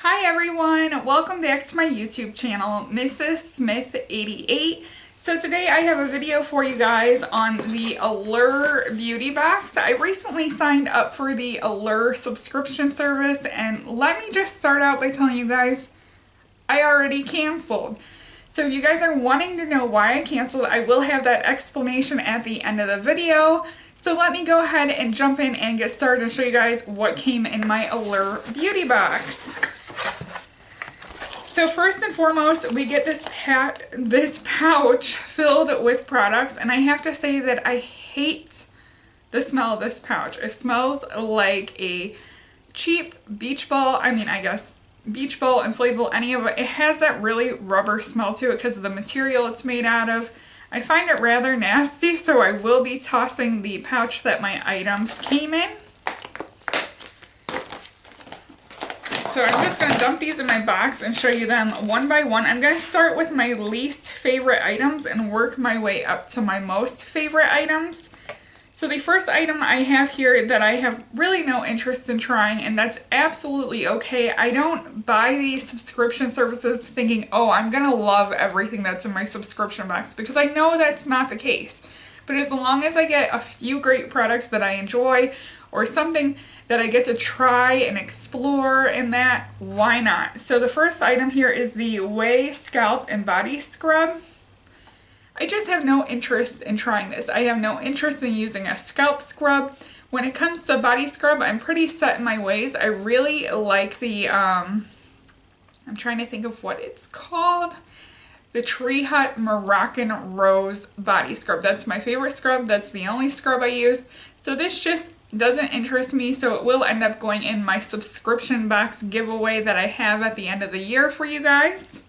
Hi everyone, welcome back to my YouTube channel, Mrs. Smith 88. So today I have a video for you guys on the Allure beauty box. I recently signed up for the Allure subscription service, and let me just start out by telling you guys, I already canceled. So if you guys are wanting to know why I canceled, I will have that explanation at the end of the video. So let me go ahead and jump in and get started and show you guys what came in my Allure beauty box. So first and foremost, we get this pouch filled with products, and I have to say that I hate the smell of this pouch. It smells like a cheap beach ball. I guess beach ball, inflatable, any of it. It has that really rubber smell to it because of the material it's made out of. I find it rather nasty, so I will be tossing the pouch that my items came in. So I'm just going to dump these in my box and show you them one by one. I'm going to start with my least favorite items and work my way up to my most favorite items. So the first item I have here that I have really no interest in trying, and that's absolutely okay. I don't buy these subscription services thinking, oh, I'm going to love everything that's in my subscription box, because I know that's not the case. But as long as I get a few great products that I enjoy, or something that I get to try and explore and that, why not? So the first item here is the Way Scalp and Body Scrub. I just have no interest in trying this. I have no interest in using a scalp scrub. When it comes to body scrub, I'm pretty set in my ways. I really like the, I'm trying to think of what it's called. The Tree Hut Moroccan Rose Body Scrub. That's my favorite scrub. That's the only scrub I use. So this just doesn't interest me, so it will end up going in my subscription box giveaway that I have at the end of the year for you guys.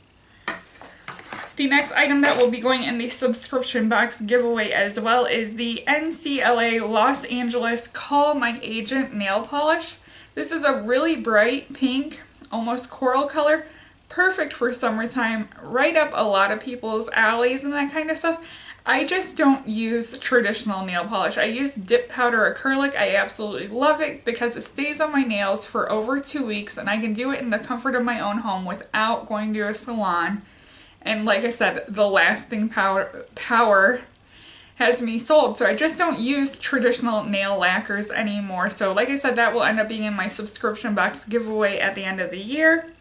The next item that will be going in the subscription box giveaway as well is the NCLA Los Angeles Call My Agent nail polish. This is a really bright pink, almost coral color. Perfect for summertime, right up a lot of people's alleys and that kind of stuff. I just don't use traditional nail polish. I use dip powder acrylic. I absolutely love it because it stays on my nails for over 2 weeks, and I can do it in the comfort of my own home without going to a salon. And like I said, the lasting power has me sold. So I just don't use traditional nail lacquers anymore. So like I said, that will end up being in my subscription box giveaway at the end of the year.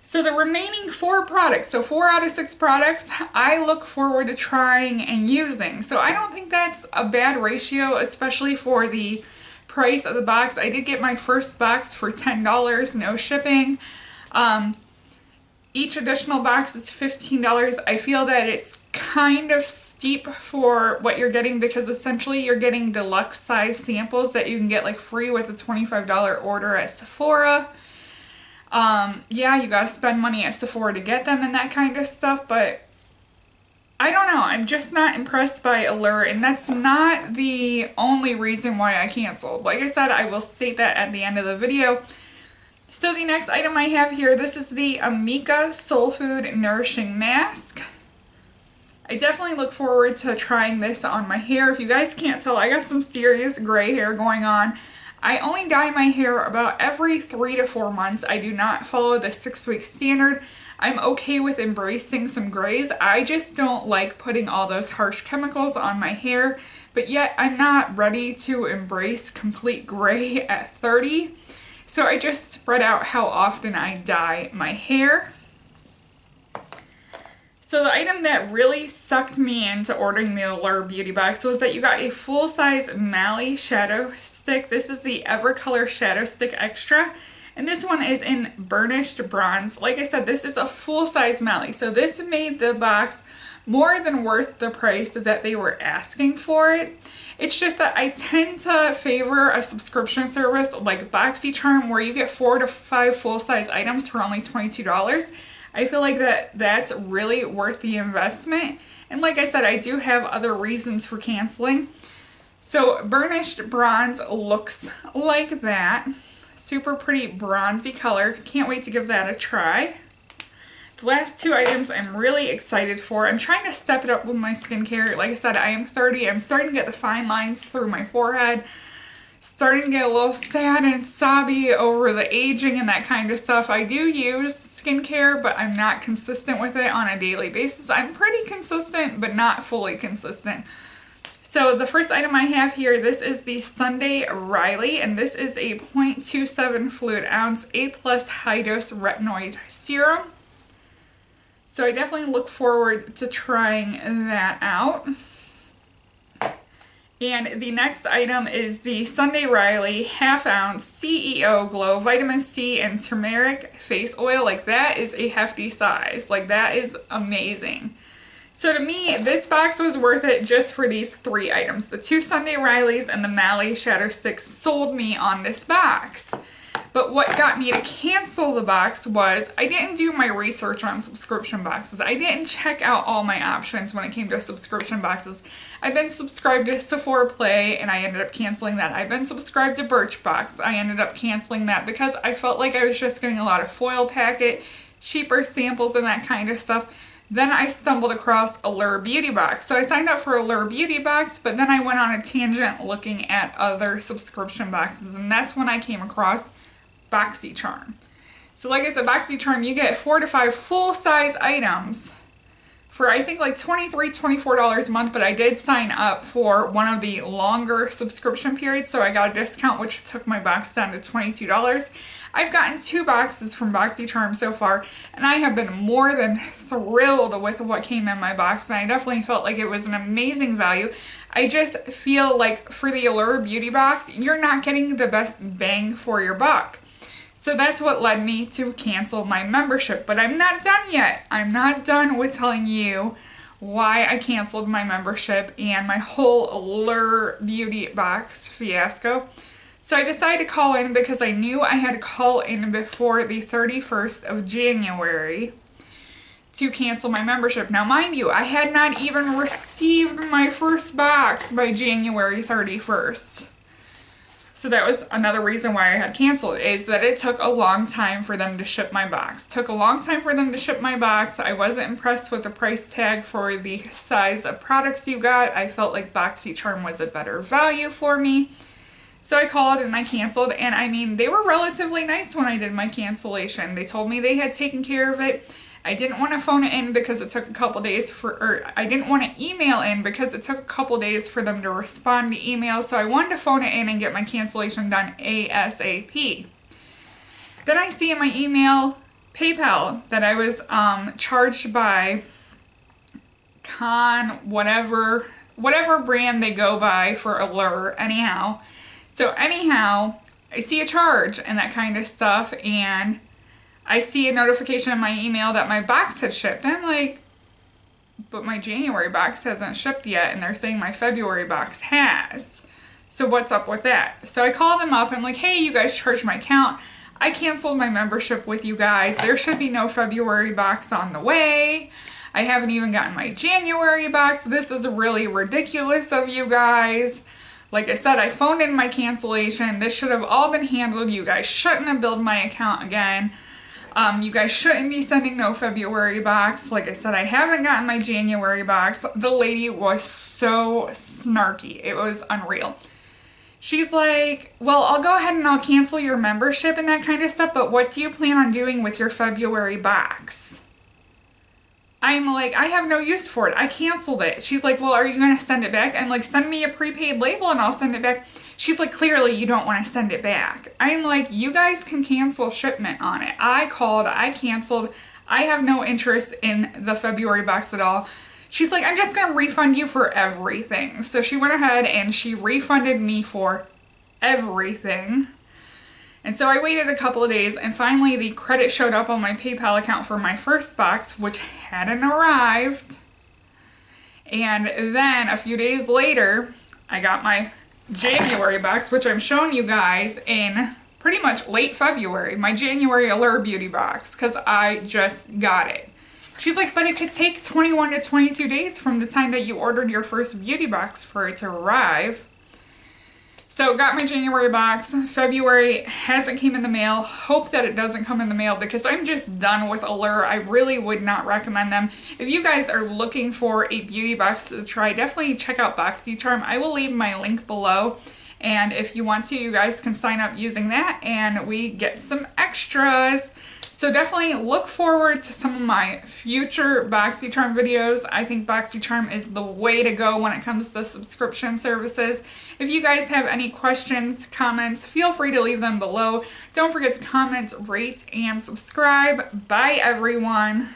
So the remaining 4 products, so 4 out of 6 products, I look forward to trying and using. So I don't think that's a bad ratio, especially for the price of the box. I did get my first box for $10, no shipping. Each additional box is $15. I feel that it's kind of steep for what you're getting, because essentially you're getting deluxe size samples that you can get like free with a $25 order at Sephora. Yeah, you gotta spend money at Sephora to get them and that kind of stuff, but I don't know, I'm just not impressed by Allure, and that's not the only reason why I canceled. Like I said, I will state that at the end of the video. So the next item I have here, this is the Amika Soul Food Nourishing Mask. I definitely look forward to trying this on my hair. If you guys can't tell, I got some serious gray hair going on. I only dye my hair about every 3 to 4 months. I do not follow the 6-week standard. I'm okay with embracing some grays. I just don't like putting all those harsh chemicals on my hair, but yet I'm not ready to embrace complete gray at 30. So I just spread out how often I dye my hair. So the item that really sucked me into ordering the Allure beauty box was that you got a full-size Mally shadow stick. This is the Evercolor Shadow Stick Extra, and this one is in burnished bronze. Like I said, this is a full-size Mally, so this made the box more than worth the price that they were asking for it. It's just that I tend to favor a subscription service like BoxyCharm, where you get 4 to 5 full-size items for only $22. I feel like that's really worth the investment. And like I said, I do have other reasons for canceling. So burnished bronze looks like that. Super pretty bronzy color. Can't wait to give that a try. The last 2 items I'm really excited for. I'm trying to step it up with my skincare. Like I said, I am 30. I'm starting to get the fine lines through my forehead. starting to get a little sad and sobby over the aging and that kind of stuff. I do use skincare, but I'm not consistent with it on a daily basis. I'm pretty consistent, but not fully consistent. So the first item I have here, this is the Sunday Riley, and this is a 0.27 fluid ounce, A+ high dose retinoid serum. So I definitely look forward to trying that out. And the next item is the Sunday Riley half ounce CEO Glow Vitamin C and Turmeric Face Oil. Like, that is a hefty size. Like, that is amazing. So to me, this box was worth it just for these 3 items. The 2 Sunday Rileys and the Mally Shadow Stick sold me on this box. But what got me to cancel the box was I didn't do my research on subscription boxes. I didn't check out all my options when it came to subscription boxes. I've been subscribed to Sephora Play and I ended up canceling that. I've been subscribed to Birchbox. I ended up canceling that because I felt like I was just getting a lot of foil packet, cheaper samples and that kind of stuff. Then I stumbled across Allure Beauty Box. So I signed up for Allure Beauty Box, but then I went on a tangent looking at other subscription boxes, and that's when I came across BoxyCharm. So like I said, BoxyCharm, you get 4 to 5 full-size items for I think like $23, $24 a month, but I did sign up for one of the longer subscription periods, so I got a discount which took my box down to $22. I've gotten 2 boxes from BoxyCharm so far, and I have been more than thrilled with what came in my box, and I definitely felt like it was an amazing value. I just feel like for the Allure Beauty Box, you're not getting the best bang for your buck. So that's what led me to cancel my membership. But I'm not done yet. I'm not done with telling you why I canceled my membership and my whole Allure Beauty Box fiasco. So I decided to call in because I knew I had to call in before the 31st of January to cancel my membership. Now mind you, I had not even received my first box by January 31st. So that was another reason why I had canceled, is that it took a long time for them to ship my box. Took a long time for them to ship my box. I wasn't impressed with the price tag for the size of products you got. I felt like BoxyCharm was a better value for me. So I called and I canceled, and I mean, they were relatively nice when I did my cancellation. They told me they had taken care of it. I didn't want to phone it in because it took a couple days I didn't want to email in because it took a couple days for them to respond to emails, so I wanted to phone it in and get my cancellation done ASAP. Then I see in my email PayPal that I was charged by whatever brand they go by for Allure, anyhow. So anyhow, I see a charge and that kind of stuff, and I see a notification in my email that my box had shipped. I'm like, but my January box hasn't shipped yet, and they're saying my February box has. So what's up with that? So I call them up. I'm like, hey, you guys charged my account. I canceled my membership with you guys. There should be no February box on the way. I haven't even gotten my January box. This is really ridiculous of you guys. Like I said, I phoned in my cancellation. This should have all been handled. You guys shouldn't have billed my account again. You guys shouldn't be sending no February box. Like I said, I haven't gotten my January box. The lady was so snarky. It was unreal. She's like, well, I'll go ahead and I'll cancel your membership and that kind of stuff, but what do you plan on doing with your February box? I'm like, I have no use for it. I canceled it. She's like, well, are you going to send it back? I'm like, send me a prepaid label and I'll send it back. She's like, clearly you don't want to send it back. I'm like, you guys can cancel shipment on it. I called, I canceled. I have no interest in the February box at all. She's like, I'm just going to refund you for everything. So she went ahead and she refunded me for everything. And so I waited a couple of days, and finally the credit showed up on my PayPal account for my first box, which hadn't arrived. And then a few days later, I got my January box, which I'm showing you guys in pretty much late February, my January Allure Beauty box, because I just got it. She's like, but it could take 21 to 22 days from the time that you ordered your first beauty box for it to arrive. So got my January box. February hasn't came in the mail. Hope that it doesn't come in the mail because I'm just done with Allure. I really would not recommend them. If you guys are looking for a beauty box to try, definitely check out BoxyCharm. I will leave my link below. And if you want to, you guys can sign up using that and we get some extras. So definitely look forward to some of my future BoxyCharm videos. I think BoxyCharm is the way to go when it comes to subscription services. If you guys have any questions, comments, feel free to leave them below. Don't forget to comment, rate, and subscribe. Bye, everyone.